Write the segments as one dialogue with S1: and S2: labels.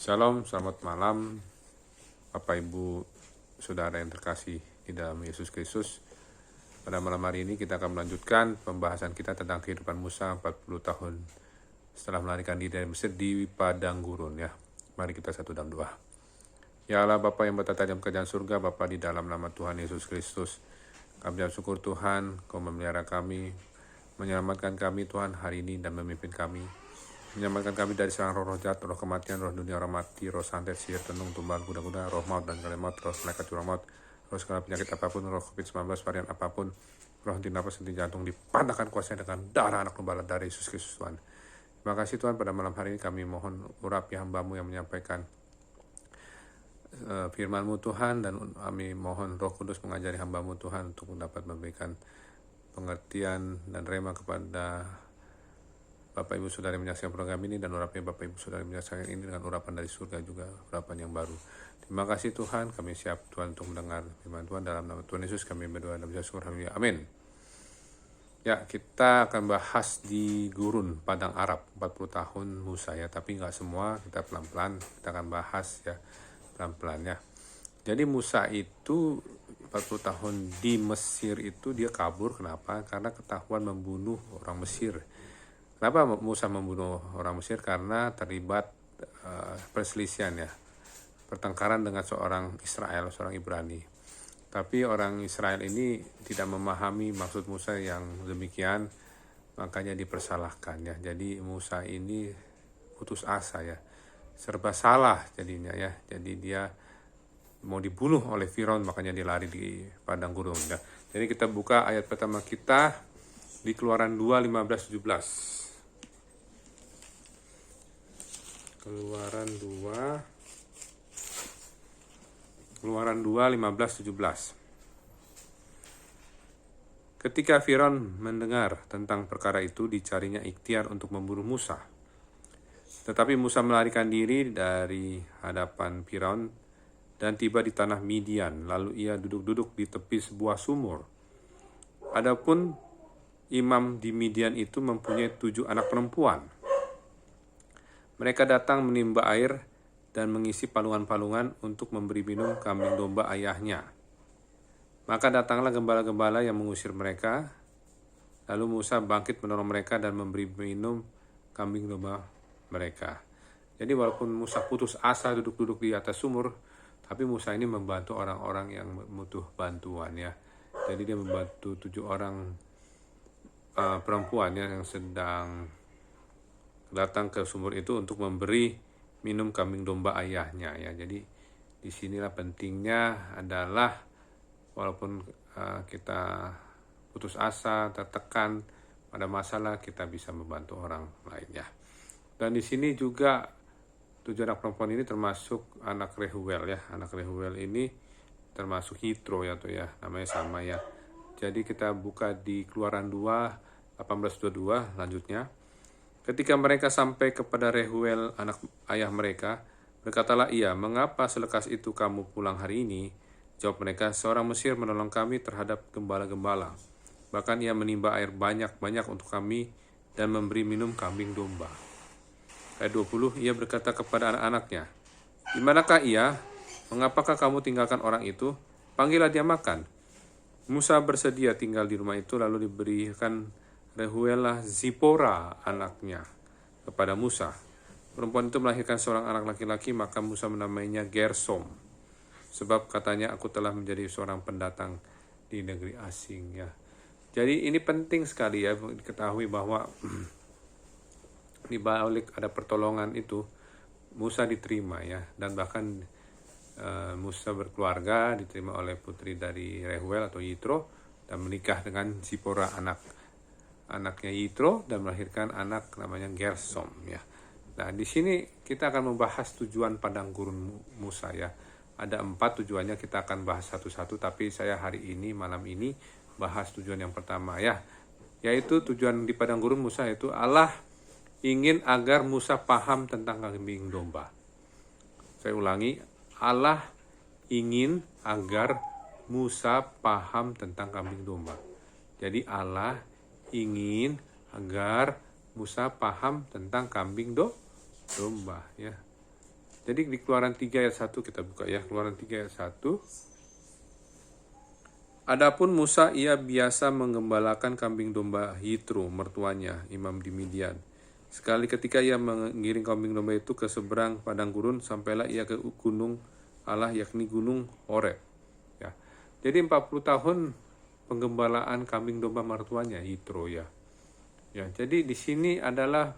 S1: Shalom, selamat malam Bapak Ibu Saudara yang terkasih di dalam Yesus Kristus. Pada malam hari ini kita akan melanjutkan pembahasan kita tentang kehidupan Musa 40 tahun setelah melarikan diri dari Mesir di padang gurun ya. Mari kita satu dalam doa. Ya Allah Bapa yang bertata dalam kerajaan surga, Bapa di dalam nama Tuhan Yesus Kristus, kami bersyukur Tuhan, Kau memelihara kami, menyelamatkan kami Tuhan hari ini dan memimpin kami. Menyelamatkan kami dari serang roh jahat, roh kematian, roh dunia, roh mati, roh santet, sihir, tenung, tumbal, kuda-kuda, roh maut dan kalian maut, roh malaikat curang maut, roh segala penyakit apapun, roh COVID-19, varian apapun, roh henti nafas, henti jantung, dipatahkan kuasanya dengan darah anak domba dari Yesus Kristus Tuhan. Terima kasih Tuhan, pada malam hari ini kami mohon urapi hamba-Mu yang menyampaikan firman-Mu Tuhan, dan kami mohon Roh Kudus mengajari hamba-Mu Tuhan untuk dapat memberikan pengertian dan rema kepada Bapak Ibu Saudara yang menyaksikan program ini, dan urapan Bapak Ibu Saudara yang menyaksikan ini dengan urapan dari surga juga, urapan yang baru. Terima kasih Tuhan, kami siap Tuhan untuk mendengar firman Tuhan. Dalam nama Tuhan Yesus kami berdoa dan bersyukur, haleluya, amin. Ya, kita akan bahas di gurun Padang Arab 40 tahun Musa ya, tapi nggak semua, kita pelan-pelan kita akan bahas ya, pelan-pelan ya. Jadi Musa itu 40 tahun di Mesir itu dia kabur, kenapa? Karena ketahuan membunuh orang Mesir. Kenapa Musa membunuh orang Mesir? Karena terlibat perselisihan ya, pertengkaran dengan seorang Israel, seorang Ibrani. Tapi orang Israel ini tidak memahami maksud Musa yang demikian, makanya dipersalahkan ya. Jadi Musa ini putus asa ya, serba salah jadinya ya. Jadi dia mau dibunuh oleh Firaun, makanya dia lari di padang gurun ya. Jadi kita buka ayat pertama kita di Keluaran 2, 15-17. Keluaran 2 15-17. Ketika Firaun mendengar tentang perkara itu, dicarinya ikhtiar untuk membunuh Musa. Tetapi Musa melarikan diri dari hadapan Firaun dan tiba di tanah Midian. Lalu ia duduk-duduk di tepi sebuah sumur. Adapun imam di Midian itu mempunyai 7 anak perempuan. Mereka datang menimba air dan mengisi palungan-palungan untuk memberi minum kambing domba ayahnya. Maka datanglah gembala-gembala yang mengusir mereka. Lalu Musa bangkit menolong mereka dan memberi minum kambing domba mereka. Jadi walaupun Musa putus asa duduk-duduk di atas sumur, tapi Musa ini membantu orang-orang yang butuh bantuan ya. Jadi dia membantu 7 orang perempuan ya, yang sedang datang ke sumur itu untuk memberi minum kambing domba ayahnya ya. Jadi disinilah pentingnya adalah walaupun kita putus asa, tertekan pada masalah, kita bisa membantu orang lain ya. Dan di sini juga 7 anak perempuan ini termasuk anak Rehuel ya. Anak Rehuel ini termasuk Yitro ya tuh ya, namanya sama ya. Jadi kita buka di Keluaran 2 18-22 lanjutnya. Ketika mereka sampai kepada Rehuel anak ayah mereka, berkatalah ia, "Mengapa selekas itu kamu pulang hari ini?" Jawab mereka, "Seorang Mesir menolong kami terhadap gembala-gembala. Bahkan ia menimba air banyak-banyak untuk kami dan memberi minum kambing domba." Ayat 20, ia berkata kepada anak-anaknya, "Di manakah ia? Mengapakah kamu tinggalkan orang itu? Panggillah dia makan." Musa bersedia tinggal di rumah itu, lalu diberikan Rehuelah Zipora anaknya kepada Musa. Perempuan itu melahirkan seorang anak laki-laki, maka Musa menamainya Gersom. Sebab katanya, "Aku telah menjadi seorang pendatang di negeri asing." Ya. Jadi ini penting sekali ya diketahui bahwa di balik ada pertolongan itu Musa diterima ya, dan bahkan Musa berkeluarga, diterima oleh putri dari Rehuel atau Yitro, dan menikah dengan Zipora anaknya Yitro, dan melahirkan anak namanya Gersom ya. Nah, di sini kita akan membahas tujuan padang gurun Musa ya. Ada 4 tujuannya, kita akan bahas satu-satu, tapi saya hari ini malam ini bahas tujuan yang pertama ya. Yaitu tujuan di padang gurun Musa itu Allah ingin agar Musa paham tentang kambing domba. Saya ulangi, Allah ingin agar Musa paham tentang kambing domba. Jadi Allah ingin agar Musa paham tentang kambing domba ya. Jadi di Keluaran 3 ayat 1 kita buka ya, Keluaran 3 ayat 1. Adapun Musa ia biasa menggembalakan kambing domba Yitro mertuanya, imam di Midian. Sekali ketika ia mengiring kambing domba itu ke seberang padang gurun, sampailah ia ke gunung Allah, yakni gunung Horeb. Ya. Jadi 40 tahun penggembalaan kambing domba mertuanya Yitro ya. Ya, jadi di sini adalah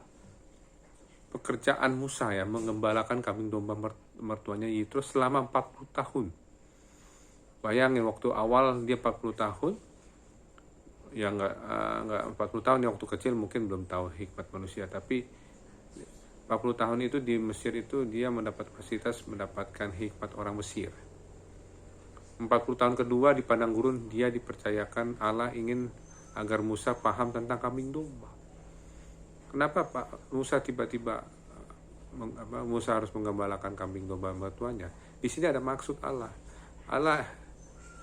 S1: pekerjaan Musa ya, menggembalakan kambing domba mertuanya Yitro selama 40 tahun. Bayangin waktu awal dia 40 tahun, ya nggak 40 tahun ya, waktu kecil mungkin belum tahu hikmat manusia, tapi 40 tahun itu di Mesir itu dia mendapat fasilitas, mendapatkan hikmat orang Mesir. 40 tahun kedua di padang gurun dia dipercayakan Allah ingin agar Musa paham tentang kambing domba. Kenapa Pak Musa tiba-tiba Musa harus menggembalakan kambing domba mertuanya? Di sini ada maksud Allah. Allah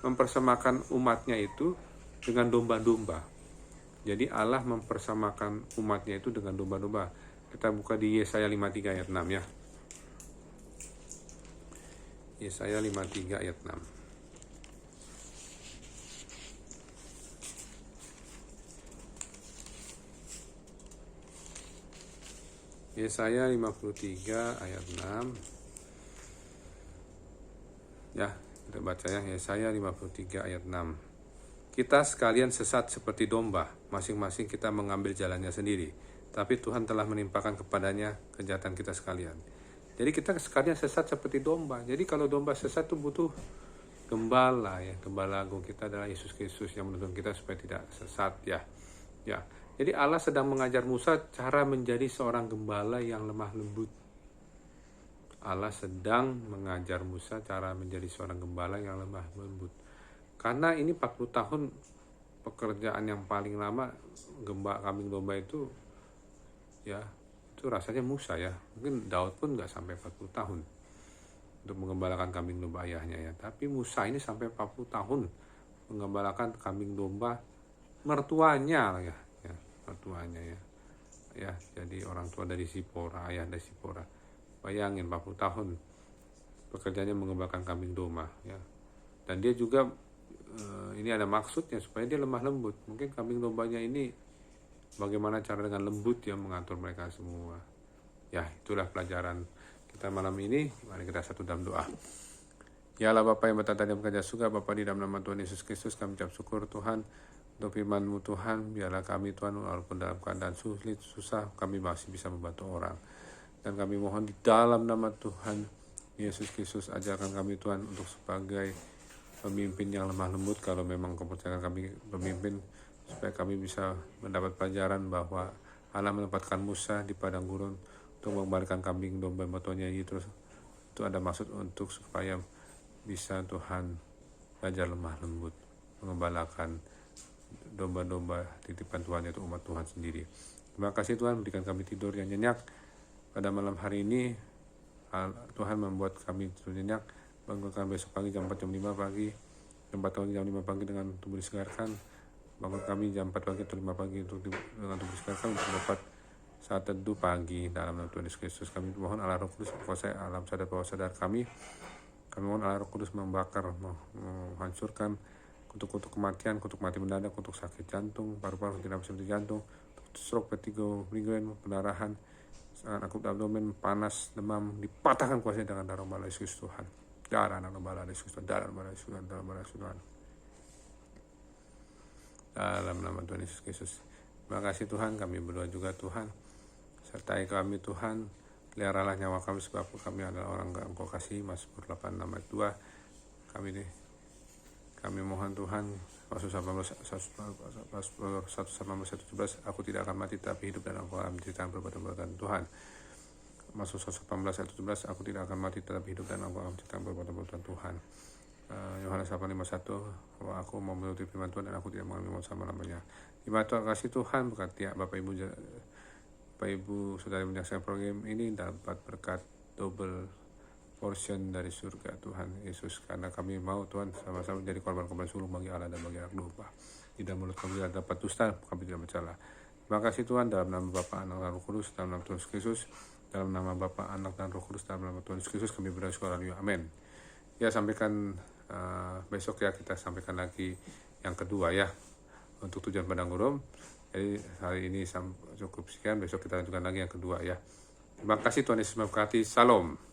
S1: mempersamakan umatnya itu dengan domba-domba. Jadi Allah mempersamakan umatnya itu dengan domba-domba. Kita buka di Yesaya 53 ayat 6 ya. Yesaya 53 ayat 6. Yesaya 53 ayat 6. Ya, kita baca ya, Yesaya 53 ayat 6. Kita sekalian sesat seperti domba, masing-masing kita mengambil jalannya sendiri. Tapi Tuhan telah menimpakan kepadanya kejahatan kita sekalian. Jadi kita sekalian sesat seperti domba. Jadi kalau domba sesat itu butuh gembala ya. Gembala agung kita adalah Yesus Kristus yang menuntun kita supaya tidak sesat ya. Ya. Jadi Allah sedang mengajar Musa cara menjadi seorang gembala yang lemah lembut. Allah sedang mengajar Musa cara menjadi seorang gembala yang lemah lembut. Karena ini 40 tahun pekerjaan yang paling lama kambing domba itu ya, itu rasanya Musa ya. Mungkin Daud pun nggak sampai 40 tahun untuk menggembalakan kambing domba ayahnya ya. Tapi Musa ini sampai 40 tahun menggembalakan kambing domba mertuanya ya, mertuanya ya. Ya, jadi orang tua dari Sipora, ayah dari Sipora. Bayangin 40 tahun pekerjaannya mengembalakan kambing domba ya. Dan dia juga ini ada maksudnya supaya dia lemah lembut. Mungkin kambing dombanya ini bagaimana cara dengan lembut ya mengatur mereka semua. Ya, itulah pelajaran kita malam ini. Mari kita satu dalam doa. Ya Allah Bapa yang bertata di dalam kerajaan surga, Bapa di dalam nama Tuhan Yesus Kristus kami ucap syukur Tuhan untuk firman-Mu Tuhan. Biarlah kami Tuhan walaupun dalam keadaan sulit, susah, kami masih bisa membantu orang. Dan kami mohon di dalam nama Tuhan Yesus Kristus ajarkan kami Tuhan untuk sebagai pemimpin yang lemah lembut. Kalau memang kepercayaan kami pemimpin, supaya kami bisa mendapat pelajaran bahwa Allah menempatkan Musa di padang gurun untuk mengembalikan kambing domba mertuanya Yitro. Itu ada maksud untuk supaya bisa Tuhan belajar lemah lembut, mengembalakan domba-domba titipan Tuhan, yaitu umat Tuhan sendiri. Terima kasih Tuhan berikan kami tidur yang nyenyak pada malam hari ini. Tuhan membuat kami tidur nyenyak, bangunkan besok pagi jam 4 jam 5 pagi, jam 4 pagi jam 5 pagi dengan tubuh disegarkan. Bangun kami jam 4 pagi atau 5 pagi untuk dengan tubuh disegarkan untuk dapat saat teduh pagi dalam nama Tuhan Yesus Kristus. Kami mohon Allah Roh Kudus menguasai alam sadar bawah sadar kami. Kami mohon Allah Roh Kudus membakar, menghancurkan kutuk-kutuk kematian, kutuk mati mendadak, kutuk sakit jantung, paru-paru tidak bisa jantung, stroke, vertigo, migrain, pendarahan, sangat akut abdomen, panas, demam, dipatahkan kuasanya dengan darah bala Yesus Tuhan. Darah anak bala Yesus Tuhan, darah bala Yesus Tuhan, darah bala Yesus Tuhan. Dalam nama Tuhan Yesus Kristus. Terima kasih Tuhan, kami berdoa juga Tuhan, sertai kami Tuhan, peliharalah nyawa kami sebab kami adalah orang yang Engkau kasih. Mazmur 86 ayat 2. Kami mohon Tuhan, Mazmur 118 aku tidak akan mati tapi hidup dan aku akan menceritakan perbuatan Tuhan. Mazmur 118 ayat 17 aku tidak akan mati tetapi hidup dan aku akan menceritakan perbuatan Tuhan. Yohanes 8:51 bahwa aku mau menuruti firman Tuhan dan aku tidak mengambil sama-lamanya. Terima kasih Tuhan, berkati Bapak Ibu saudara menyaksikan program ini dapat berkat double portion dari surga Tuhan Yesus, karena kami mau Tuhan sama-sama menjadi korban-korban sulung bagi Allah dan bagi anak domba. Tidak mulut kami tidak dapat dusta, kami tidak bercela. Terima kasih Tuhan, dalam nama Bapa, Anak, dan Roh Kudus, dalam nama Tuhan Yesus Kristus. Dalam nama Bapa, Anak, dan Roh Kudus, dalam nama Tuhan Yesus Kristus kami berdoa. Amin. Ya, sampaikan besok ya, kita sampaikan lagi yang kedua ya, untuk tujuan padang gurun. Jadi hari ini cukup sekian, besok kita lanjutkan lagi yang kedua ya. Terima kasih, Tuhan Yesus memberkati. Salam.